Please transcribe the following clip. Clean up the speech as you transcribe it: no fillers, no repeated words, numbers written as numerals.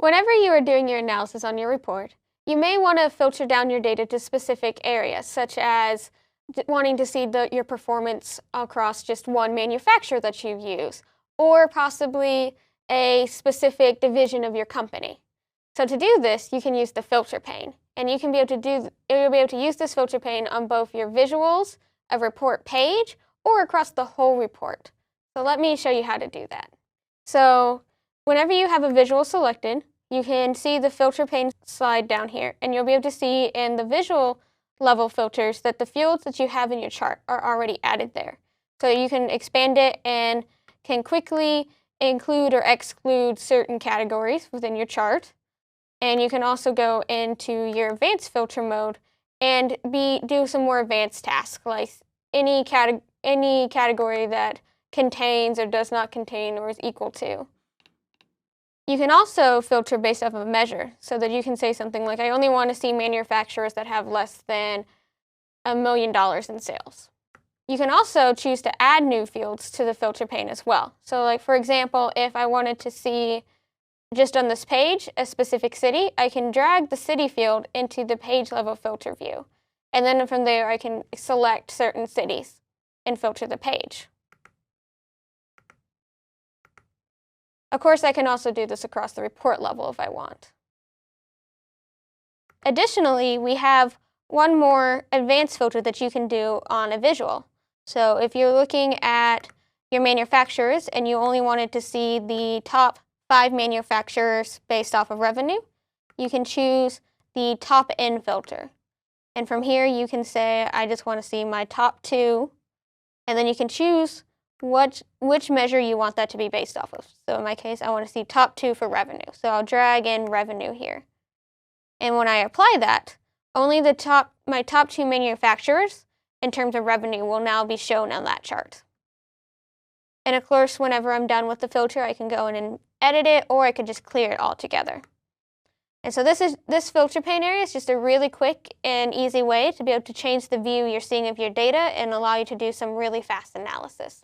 Whenever you are doing your analysis on your report, you may want to filter down your data to specific areas, such as wanting to see your performance across just one manufacturer that you use, or possibly a specific division of your company. So to do this, you can use the filter pane, and you'll be able to use this filter pane on both your visuals, a report page, or across the whole report. So let me show you how to do that. So whenever you have a visual selected, you can see the filter pane slide down here, and you'll be able to see in the visual level filters that the fields that you have in your chart are already added there. So you can expand it and can quickly include or exclude certain categories within your chart. And you can also go into your advanced filter mode and do some more advanced tasks, like any category that contains or does not contain or is equal to. You can also filter based off of a measure, so that you can say something like, I only want to see manufacturers that have less than $1 million in sales. You can also choose to add new fields to the filter pane as well. So like, for example, if I wanted to see just on this page a specific city, I can drag the city field into the page level filter view. And then from there, I can select certain cities and filter the page. Of course, I can also do this across the report level if I want. Additionally, we have one more advanced filter that you can do on a visual. So if you're looking at your manufacturers and you only wanted to see the top 5 manufacturers based off of revenue, you can choose the TopN filter. And from here, you can say, I just want to see my top 2, and then you can choose which measure you want that to be based off of. So in my case, I want to see top 2 for revenue. So I'll drag in revenue here. And when I apply that, only my top 2 manufacturers in terms of revenue will now be shown on that chart. And of course, whenever I'm done with the filter, I can go in and edit it, or I could just clear it altogether. And so this filter pane area is just a really quick and easy way to be able to change the view you're seeing of your data and allow you to do some really fast analysis.